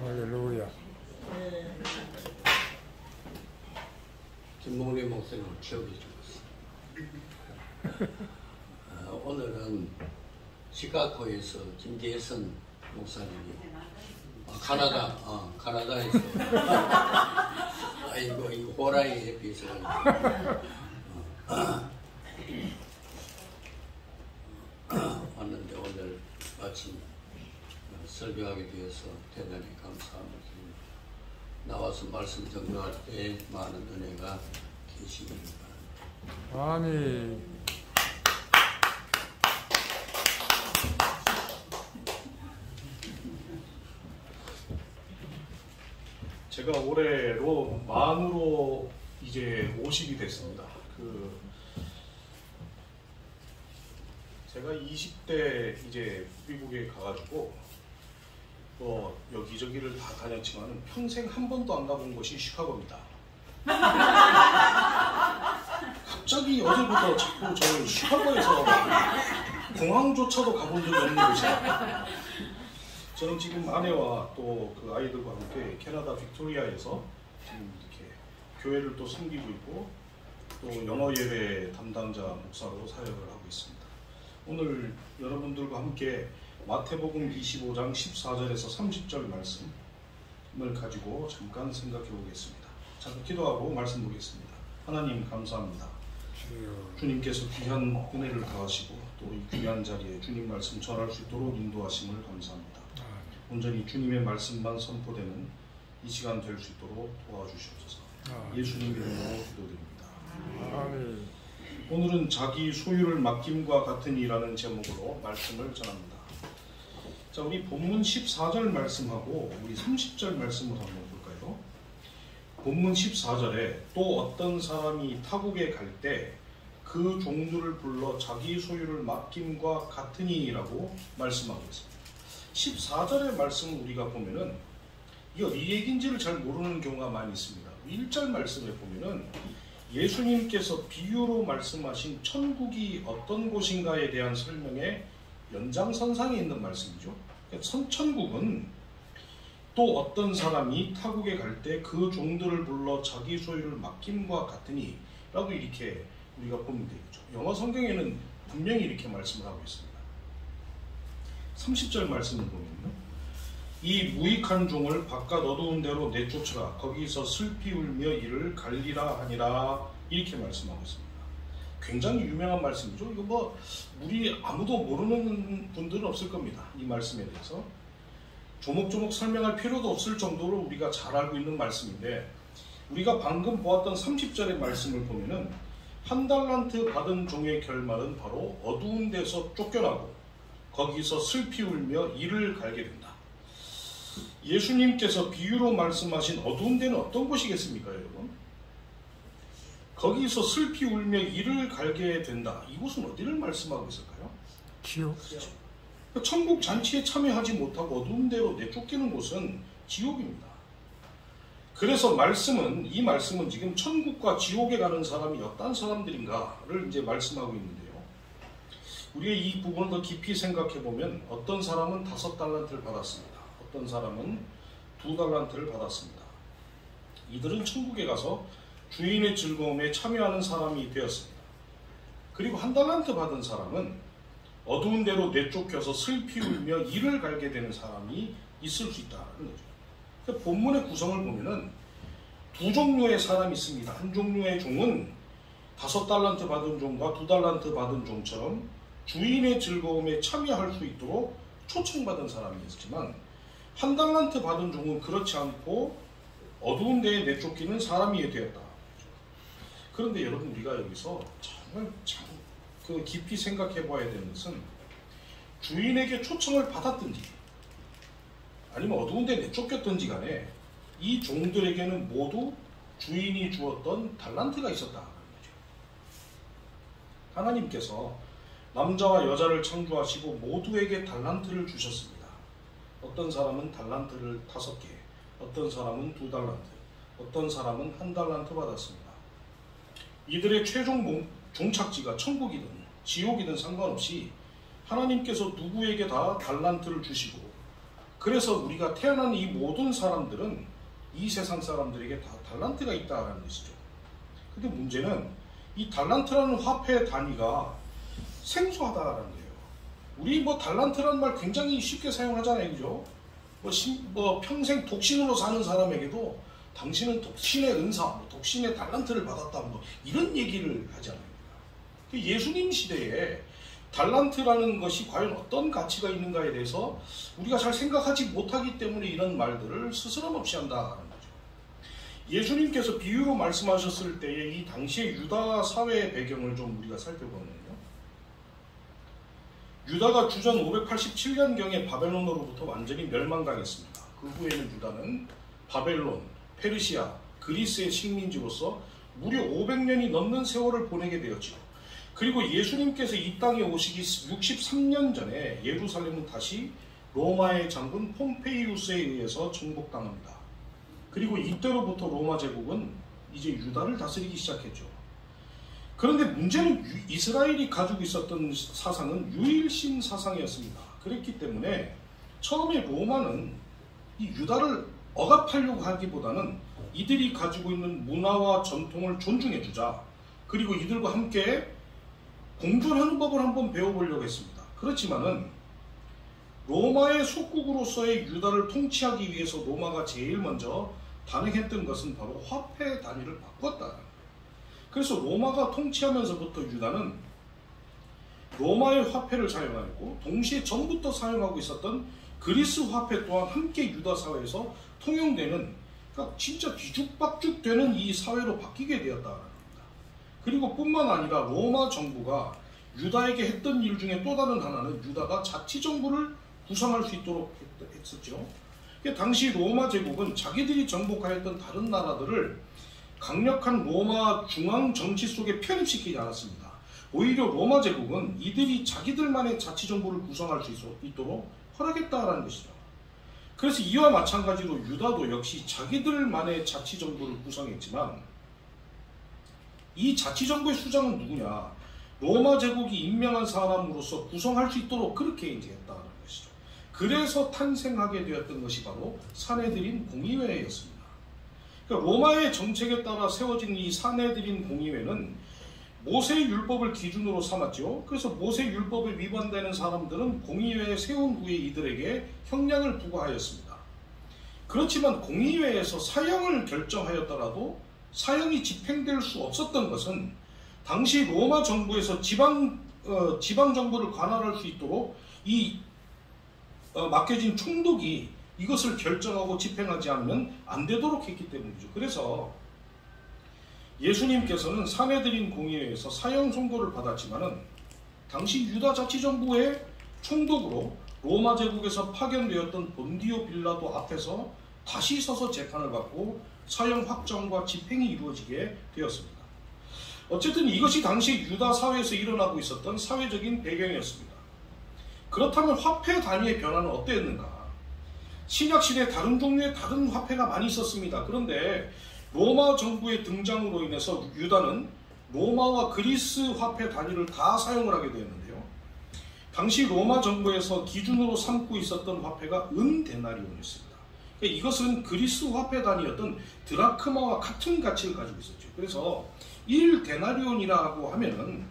할렐루야. 김봉래 목사님을 기억해 주었어. 오늘은 시카고에서 김재선 목사님이 카나다에서 이거 호랑이에 비해서 왔는데 오늘 아침 설교하게 되어서 대단히 감사합니다. 나와서 말씀 전도할 때 많은 은혜가 계시길 바랍니다. 아멘. 제가 올해로 만으로 이제 50이 됐습니다. 제가 20대 이제 미국에 가가지고 여기저기를 다 다녔지만 평생 한 번도 안 가본 곳이 시카고입니다. 갑자기 어제부터 자꾸 저는 시카고에서 공항조차도 가본 적이 없는 곳이에요. 저는 지금 아내와 또 그 아이들과 함께 캐나다 빅토리아에서 지금 이렇게 교회를 또 섬기고 있고 또 영어 예배 담당자 목사로 사역을 하고 있습니다. 오늘 여러분들과 함께 마태복음 25장 14절에서 30절 말씀을 가지고 잠깐 생각해 보겠습니다. 잠깐 기도하고 말씀 보겠습니다. 하나님 감사합니다. 주님께서 귀한 은혜를 더하시고 또 이 귀한 자리에 주님 말씀 전할 수 있도록 인도하심을 감사합니다. 온전히 주님의 말씀만 선포되는 이 시간 될 수 있도록 도와주시옵소서. 예수님 이름으로 기도드립니다. 아멘. 오늘은 자기 소유를 맡김과 같으니라는 제목으로 말씀을 전합니다. 자, 우리 본문 14절 말씀하고 우리 30절 말씀을 한번 볼까요? 본문 14절에 또 어떤 사람이 타국에 갈 때 그 종들을 불러 자기 소유를 맡김과 같으니라고 말씀하고 있습니다. 14절의 말씀을 우리가 보면은 이게 어디 얘기인지를 잘 모르는 경우가 많이 있습니다. 1절 말씀에 보면은 예수님께서 비유로 말씀하신 천국이 어떤 곳인가에 대한 설명의 연장선상에 있는 말씀이죠. 천국은 또 어떤 사람이 타국에 갈 때 그 종들을 불러 자기 소유를 맡김과 같으니 라고 이렇게 우리가 보면 되겠죠. 영어 성경에는 분명히 이렇게 말씀을 하고 있습니다. 30절 말씀을 보면요, 이 무익한 종을 바깥 어두운 데로 내쫓으라. 거기서 슬피 울며 이를 갈리라 하니라. 이렇게 말씀하고 있습니다. 굉장히 유명한 말씀이죠. 이거 우리 아무도 모르는 분들은 없을 겁니다. 이 말씀에 대해서 조목조목 설명할 필요도 없을 정도로 우리가 잘 알고 있는 말씀인데, 우리가 방금 보았던 30절의 말씀을 보면은 한 달란트 받은 종의 결말은 바로 어두운 데서 쫓겨나고 거기서 슬피 울며 이를 갈게 된다. 예수님께서 비유로 말씀하신 어두운 데는 어떤 곳이겠습니까, 여러분? 거기서 슬피 울며 이를 갈게 된다. 이곳은 어디를 말씀하고 있을까요? 지옥. 천국 잔치에 참여하지 못하고 어두운 데로 내쫓기는 곳은 지옥입니다. 그래서 이 말씀은 지금 천국과 지옥에 가는 사람이 어떤 사람들인가를 이제 말씀하고 있는데요. 우리가 이 부분을 더 깊이 생각해 보면 어떤 사람은 5달란트를 받았습니다. 어떤 사람은 2달란트를 받았습니다. 이들은 천국에 가서 주인의 즐거움에 참여하는 사람이 되었습니다. 그리고 1달란트 받은 사람은 어두운 데로 내쫓겨서 슬피 울며 이를 갈게 되는 사람이 있을 수 있다는 거죠. 본문의 구성을 보면은 두 종류의 사람이 있습니다. 한 종류의 종은 5달란트 받은 종과 2달란트 받은 종처럼 주인의 즐거움에 참여할 수 있도록 초청받은 사람이었지만, 1달란트 받은 종은 그렇지 않고 어두운 데에 내쫓기는 사람이 되었다. 그런데 여러분, 우리가 여기서 정말 깊이 생각해 봐야 되는 것은, 주인에게 초청을 받았든지 아니면 어두운 데 내쫓겼든지 간에 이 종들에게는 모두 주인이 주었던 달란트가 있었다. 하나님께서 남자와 여자를 창조하시고 모두에게 달란트를 주셨습니다. 어떤 사람은 달란트를 5개, 어떤 사람은 2달란트, 어떤 사람은 1달란트 받았습니다. 이들의 최종 종착지가 천국이든 지옥이든 상관없이 하나님께서 누구에게 다 달란트를 주시고 그래서 우리가 태어난 이 모든 사람들은 이 세상 사람들에게 다 달란트가 있다는 것이죠. 근데 문제는 이 달란트라는 화폐 단위가 생소하다는 거예요. 우리 뭐 달란트라는 말 굉장히 쉽게 사용하잖아요, 그죠? 뭐 평생 독신으로 사는 사람에게도 당신은 독신의 은사, 독신의 달란트를 받았다, 뭐 이런 얘기를 하잖아요. 예수님 시대에 달란트라는 것이 과연 어떤 가치가 있는가에 대해서 우리가 잘 생각하지 못하기 때문에 이런 말들을 스스럼없이 한다는 거죠. 예수님께서 비유로 말씀하셨을 때에 이 당시의 유다 사회의 배경을 좀 우리가 살펴보면요. 유다가 주전 587년경에 바벨론으로부터 완전히 멸망당했습니다. 그 후에는 유다는 바벨론, 페르시아, 그리스의 식민지로서 무려 500년이 넘는 세월을 보내게 되었죠. 그리고 예수님께서 이 땅에 오시기 63년 전에 예루살렘은 다시 로마의 장군 폼페이우스에 의해서 정복당합니다. 그리고 이때로부터 로마 제국은 이제 유다를 다스리기 시작했죠. 그런데 문제는 이스라엘이 가지고 있었던 사상은 유일신 사상이었습니다. 그랬기 때문에 처음에 로마는 이 유다를 억압하려고 하기보다는 이들이 가지고 있는 문화와 전통을 존중해주자. 그리고 이들과 함께 공존하는 법을 한번 배워보려고 했습니다. 그렇지만은 로마의 속국으로서의 유다를 통치하기 위해서 로마가 제일 먼저 단행했던 것은 바로 화폐 단위를 바꿨다. 그래서 로마가 통치하면서부터 유다는 로마의 화폐를 사용하였고 동시에 전부터 사용하고 있었던 그리스 화폐 또한 함께 유다 사회에서 통용되는, 그러니까 진짜 뒤죽박죽 되는 이 사회로 바뀌게 되었다. 그리고 뿐만 아니라 로마 정부가 유다에게 했던 일 중에 또 다른 하나는 유다가 자치정부를 구성할 수 있도록 했었죠. 당시 로마 제국은 자기들이 정복하였던 다른 나라들을 강력한 로마 중앙 정치 속에 편입시키지 않았습니다. 오히려 로마 제국은 이들이 자기들만의 자치정부를 구성할 수 있도록 허락했다라는 것이죠. 그래서 이와 마찬가지로 유다도 역시 자기들만의 자치정부를 구성했지만 이 자치정부의 수장은 누구냐? 로마 제국이 임명한 사람으로서 구성할 수 있도록 그렇게 이제 했다는 것이죠. 그래서 탄생하게 되었던 것이 바로 사내들인 공의회였습니다. 그러니까 로마의 정책에 따라 세워진 이 사내들인 공의회는 모세 율법을 기준으로 삼았죠. 그래서 모세 율법에 위반되는 사람들은 공의회에 세운 후에 이들에게 형량을 부과하였습니다. 그렇지만 공의회에서 사형을 결정하였더라도 사형이 집행될 수 없었던 것은 당시 로마 정부에서 지방 정부를 관할할 수 있도록 맡겨진 총독이 이것을 결정하고 집행하지 않으면 안 되도록 했기 때문이죠. 그래서 예수님께서는 사내들인 공의회에서 사형 선고를 받았지만은 당시 유다 자치정부의 총독으로 로마 제국에서 파견되었던 본디오 빌라도 앞에서 다시 서서 재판을 받고 사형 확정과 집행이 이루어지게 되었습니다. 어쨌든 이것이 당시 유다 사회에서 일어나고 있었던 사회적인 배경이었습니다. 그렇다면 화폐 단위의 변화는 어땠는가? 신약시대 다른 종류의 다른 화폐가 많이 있었습니다. 그런데 로마 정부의 등장으로 인해서 유다는 로마와 그리스 화폐 단위를 다 사용을 하게 되었는데요. 당시 로마 정부에서 기준으로 삼고 있었던 화폐가 은데나리온이었습니다. 이것은 그리스 화폐 단위였던 드라크마와 같은 가치를 가지고 있었죠. 그래서 1데나리온이라고 하면은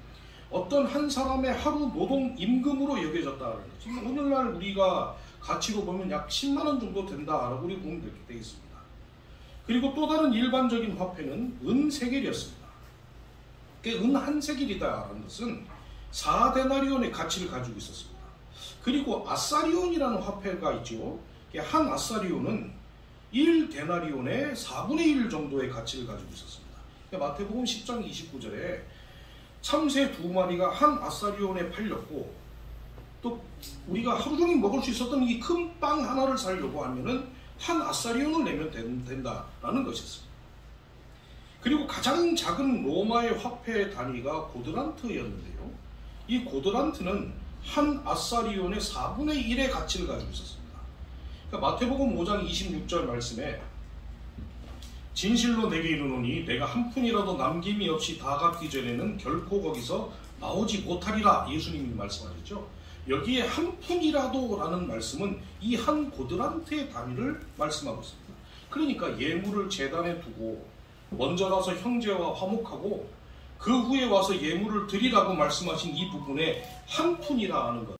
어떤 한 사람의 하루 노동 임금으로 여겨졌다는 거죠. 지금 오늘날 우리가 가치로 보면 약 10만 원 정도 된다라고 우리 보면 되겠습니다. 그리고 또 다른 일반적인 화폐는 은세겔이었습니다. 은 한 세겔이다라는 것은 4데나리온의 가치를 가지고 있었습니다. 그리고 아사리온이라는 화폐가 있죠. 한 아사리온은 1데나리온의 4분의 1 정도의 가치를 가지고 있었습니다. 마태복음 10장 29절에 참새 2마리가 한 아사리온에 팔렸고, 또 우리가 하루 종일 먹을 수 있었던 이 큰 빵 하나를 사려고 하면은 한 아사리온을 내면 된다라는 것이었습니다. 그리고 가장 작은 로마의 화폐 단위가 고드란트였는데요. 이 고드란트는 한 아사리온의 4분의 1의 가치를 가지고 있었습니다. 그러니까 마태복음 5장 26절 말씀에 진실로 내게 이르노니 내가 한 푼이라도 남김이 없이 다 갚기 전에는 결코 거기서 나오지 못하리라 예수님이 말씀하셨죠. 여기에 한 푼이라도라는 말씀은 이 한 고들한테의 단위를 말씀하고 있습니다. 그러니까 예물을 제단에 두고 먼저 가서 형제와 화목하고 그 후에 와서 예물을 드리라고 말씀하신 이 부분에 한 푼이라 하는 것,